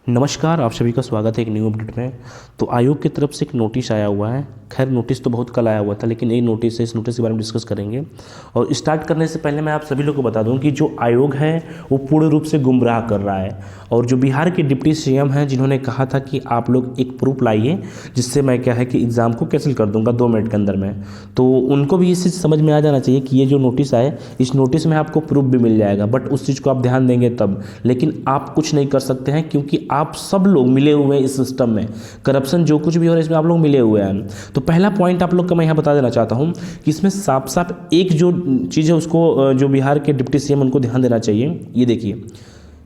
नमस्कार, आप सभी का स्वागत है एक न्यू अपडेट में। तो आयोग की तरफ से एक नोटिस आया हुआ है। खैर नोटिस तो बहुत कल आया हुआ था, लेकिन एक नोटिस है, इस नोटिस के बारे में डिस्कस करेंगे। और स्टार्ट करने से पहले मैं आप सभी लोग को बता दूं कि जो आयोग है वो पूर्ण रूप से गुमराह कर रहा है। और जो बिहार के डिप्टी सीएम हैं जिन्होंने कहा था कि आप लोग एक प्रूफ लाइए जिससे मैं क्या है कि एग्ज़ाम को कैंसिल कर दूंगा 2 मिनट के अंदर में, तो उनको भी इस चीज़ समझ में आ जाना चाहिए कि ये जो नोटिस आए इस नोटिस में आपको प्रूफ भी मिल जाएगा, बट उस चीज़ को आप ध्यान देंगे तब। लेकिन आप कुछ नहीं कर सकते हैं क्योंकि आप सब लोग मिले हुए हैं इस सिस्टम में। करप्शन जो कुछ भी हो रहा है इसमें आप लोग मिले हुए हैं। तो पहला पॉइंट आप लोग का मैं यहाँ बता देना चाहता हूँ कि इसमें साफ साफ एक जो चीज़ है उसको जो बिहार के डिप्टी सीएम उनको ध्यान देना चाहिए। ये देखिए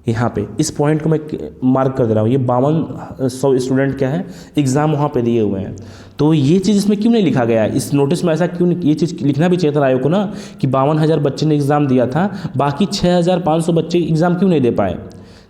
यहाँ पे इस पॉइंट को मैं मार्क कर दे रहा हूँ। ये 5200 स्टूडेंट क्या है एग्ज़ाम वहाँ पे दिए हुए हैं। तो ये चीज़ इसमें क्यों नहीं लिखा गया है? इस नोटिस में ऐसा क्यों नहीं, ये चीज़ लिखना भी चाहिए था आयोग को ना कि 52,000 बच्चे ने एग्ज़ाम दिया था, बाकी 6,500 बच्चे एग्ज़ाम क्यों नहीं दे पाए?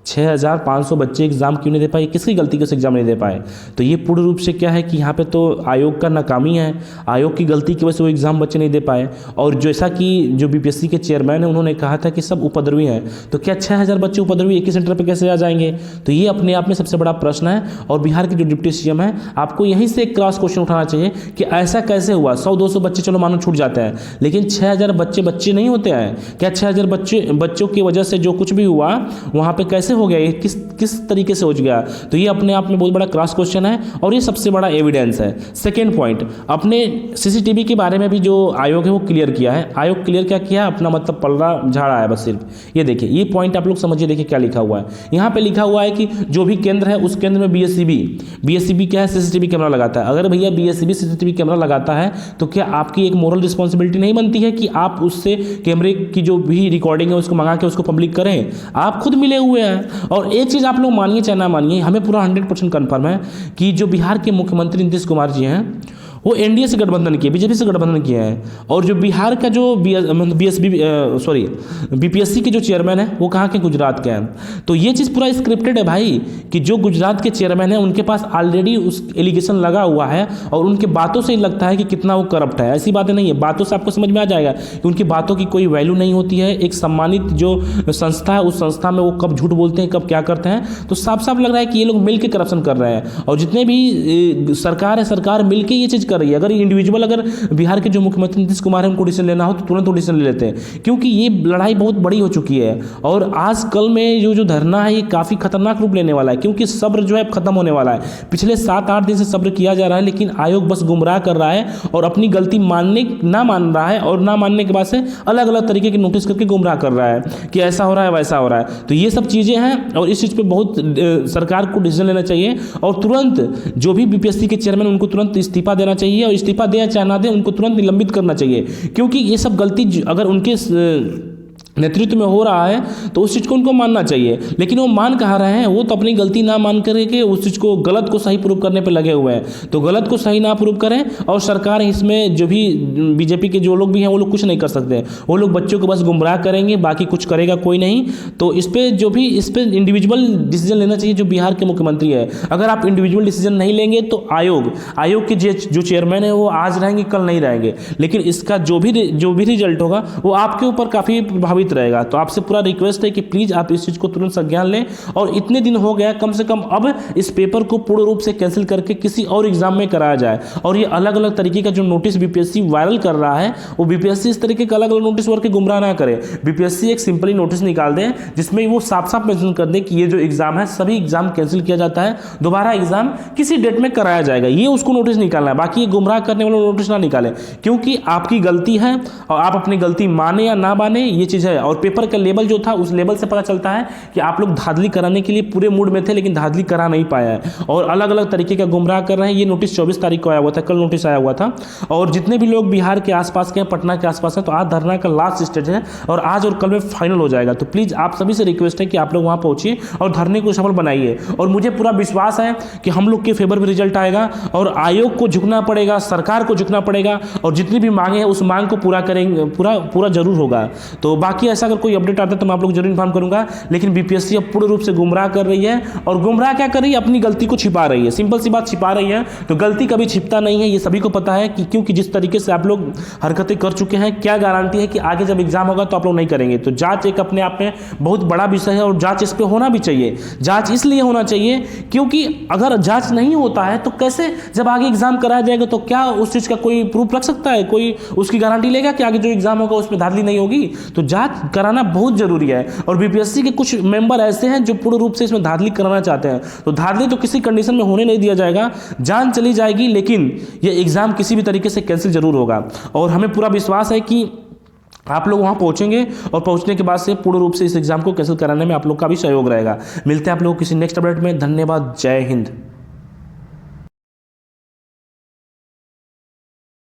6,500 बच्चे एग्ज़ाम क्यों नहीं दे पाए? किसकी गलती के एग्ज़ाम नहीं दे पाए? तो ये पूर्ण रूप से क्या है कि यहाँ पे तो आयोग का नाकामी है, आयोग की गलती की वजह से वो एग्ज़ाम बच्चे नहीं दे पाए। और जैसा कि जो बीपीएससी के चेयरमैन हैं उन्होंने कहा था कि सब उपद्रवी हैं, तो क्या 6,000 बच्चे उपद्रवी एक ही सेंटर पर कैसे आ जाएंगे? तो ये अपने आप में सबसे बड़ा प्रश्न है। और बिहार के जो डिप्टी सीएम है आपको यहीं से एक क्रॉस क्वेश्चन उठाना चाहिए कि ऐसा कैसे हुआ? 100-200 बच्चे चलो मानो छूट जाते हैं, लेकिन 6,000 बच्चे नहीं होते हैं क्या? 6,000 बच्चों की वजह से जो कुछ भी हुआ वहाँ पे कैसे हो गया? ये किस तरीके से हो गया? तो ये अपने आप में बहुत बड़ा क्रॉस क्वेश्चन है और ये सबसे बड़ा एविडेंस है। सेकेंड पॉइंट, अपने सीसीटीवी के बारे में भी जो आयोग है वो क्लियर किया है। आयोग क्लियर क्या किया? अपना मतलब पलड़ा झाड़ा है बस सिर्फ। ये देखिए ये पॉइंट आप लोग समझिए, देखिए क्या लिखा हुआ है। यहाँ पे लिखा हुआ है कि जो भी केंद्र है उस केंद्र में बीएससीबी क्या है? सीसीटीवी कैमरा लगाता है। अगर भैया बीएससीबी सीसीटीवी कैमरा लगाता है तो क्या आपकी एक मोरल रिस्पॉन्सिबिलिटी नहीं बनती है कि आप उससे कैमरे की जो भी रिकॉर्डिंग है उसको मंगा के उसको पब्लिक करें? आप खुद मिले हुए हैं। और एक चीज़ आप लोग मानिए चाहे ना मानिए, हमें पूरा 100% कन्फर्म है कि जो बिहार के मुख्यमंत्री नीतीश कुमार जी हैं वो एनडीए से गठबंधन किए, बीजेपी से गठबंधन किए हैं। और जो बिहार का जो बीपीएससी के जो चेयरमैन है वो कहाँ के? गुजरात के हैं। तो ये चीज़ पूरा स्क्रिप्टेड है भाई कि जो गुजरात के चेयरमैन है उनके पास ऑलरेडी उस एलिगेशन लगा हुआ है और उनके बातों से ही लगता है कि कितना वो करप्ट है। ऐसी बातें नहीं है, बातों से आपको समझ में आ जाएगा कि उनकी बातों की कोई वैल्यू नहीं होती है। एक सम्मानित जो संस्था है उस संस्था में वो कब झूठ बोलते हैं कब क्या करते हैं, तो साफ साफ लग रहा है कि ये लोग मिल के करप्शन कर रहे हैं। और जितने भी सरकार है, सरकार मिल के ये चीज़ कर रही है। अगर इंडिविजुअल अगर बिहार के जो मुख्यमंत्री नीतीश कुमार है उनको डिसीजन लेना हो तो तुरंत वो डिसीजन ले लेते हैं, क्योंकि ये लड़ाई बहुत बड़ी हो चुकी है। और आज कल में जो धरना है ये काफ़ी खतरनाक रूप लेने वाला है, क्योंकि सब्र जो है खत्म होने वाला है। पिछले 7-8 दिन से सब्र किया जा रहा है, लेकिन आयोग बस गुमराह कर रहा है और अपनी गलती ना मान रहा है, और ना मानने के बाद से अलग अलग तरीके के नोटिस करके गुमराह कर रहा है कि ऐसा हो रहा है वैसा हो रहा है। तो ये सब चीज़ें हैं और इस चीज़ पर बहुत सरकार को डिसीजन लेना चाहिए। और तुरंत जो भी बीपीएससी के चेयरमैन उनको तुरंत इस्तीफा देना चाहिए, और इस्तीफा दें चाहे ना दें उनको तुरंत निलंबित करना चाहिए। क्योंकि ये सब गलती अगर उनके नेतृत्व में हो रहा है तो उस चीज़ को उनको मानना चाहिए। लेकिन वो मान कहाँ रहे हैं? वो तो अपनी गलती ना मान करके उस चीज़ को गलत को सही प्रूव करने पे लगे हुए हैं। तो गलत को सही ना प्रूव करें, और सरकार इसमें जो भी बीजेपी के जो लोग भी हैं वो लोग कुछ नहीं कर सकते। वो लोग बच्चों को बस गुमराह करेंगे, बाकी कुछ करेगा कोई नहीं। तो इस पर इंडिविजुअल डिसीजन लेना चाहिए जो बिहार के मुख्यमंत्री है। अगर आप इंडिविजुअल डिसीजन नहीं लेंगे तो आयोग के जो चेयरमैन है वो आज रहेंगे कल नहीं रहेंगे, लेकिन इसका जो भी रिजल्ट होगा वो आपके ऊपर काफ़ी प्रभावित रहेगा। तो आपसे पूरा रिक्वेस्ट है कि प्लीज आप इस चीज को तुरंत संज्ञान लें। और इतने दिन हो गया, कम से कम अब इस पेपर को पूर्ण रूप से कैंसिल करके किसी और एग्जाम में कराया जाए। और ये अलग अलग तरीके का जो नोटिस बीपीएससी वायरल कर रहा है वो बीपीएससी इस तरीके का अलग अलग नोटिस वर्क के गुमराह ना करे। बीपीएससी एक सिंपली नोटिस निकाल दें जिसमें वो साफ साफ मेंशन कर दे कि ये जो एग्जाम है सभी एग्जाम कैंसिल किया जाता है, दोबारा एग्जाम किसी डेट में कराया जाएगा। ये उसको नोटिस निकालना है, बाकी ये गुमराह करने वाला नोटिस ना निकाले, क्योंकि आपकी गलती है और आप अपनी गलती माने या ना माने ये चीज है। और पेपर का लेवल जो था उस लेवल से पता चलता है कि आप लोग धांधली कराने के लिए पूरे मूड में थे, लेकिन धांधली करा नहीं पाया है और अलग अलग तरीके का गुमराह कर रहे हैं। ये नोटिस 24 तारीख को आया हुआ था, कल नोटिस आया हुआ था। और जितने भी लोग बिहार के आसपास के हैं, पटना के आसपास हैं, तो आज धरना का लास्ट स्टेज है और आज और कल में फाइनल हो जाएगा। तो प्लीज आप सभी से रिक्वेस्ट है कि आप लोग वहां पहुंचिए और धरने को सफल बनाइए। और मुझे पूरा विश्वास है कि हम लोग के फेवर में रिजल्ट आएगा और आयोग को झुकना पड़ेगा, सरकार को झुकना पड़ेगा, और जितनी भी मांगे हैं उस मांग को पूरा करेंगे, पूरा जरूर होगा। तो बाकी बाकी ऐसा अगर कोई अपडेट आता है तो मैं आप लोग जरूर इन्फॉर्म करूंगा। लेकिन बीपीएससी अब पूर्ण रूप से गुमराह कर रही है, और गुमराह क्या कर रही है, अपनी गलती को छिपा रही है। सिंपल सी बात, छिपा रही है। तो गलती कभी छिपता नहीं है, ये सभी को पता है कि क्योंकि जिस तरीके से आप लोग हरकतें कर चुके हैं, क्या गारंटी है कि आगे जब एग्जाम होगा तो आप लोग नहीं करेंगे। तो जांच एक अपने आप में बहुत बड़ा विषय है, और जांच इस पे होना भी चाहिए। जांच इसलिए होना चाहिए क्योंकि अगर जांच नहीं होता है तो कैसे जब आगे एग्जाम कराया जाएगा तो क्या उस चीज का कोई प्रूफ रख सकता है, कोई उसकी गारंटी लेगा कि आगे जो एग्जाम होगा उसमें धांधली नहीं होगी। तो जांच कराना बहुत जरूरी है, और बीपीएससी के कुछ मेंबर ऐसे हैं जो पूर्ण रूप से इसमें धांधली कराना चाहते हैं। तो धांधली तो किसी कंडीशन में होने नहीं दिया जाएगा, जान चली जाएगी, लेकिन ये एग्जाम किसी भी तरीके से कैंसिल जरूर होगा। और हमें पूरा विश्वास है कि आप लोग वहां पहुंचेंगे, और पहुंचने के बाद से पूर्ण रूप से इस एग्जाम को कैंसिल कराने में आप लोग का भी सहयोग रहेगा। मिलते हैं आप लोग किसी नेक्स्ट अपडेट में। धन्यवाद, जय हिंद।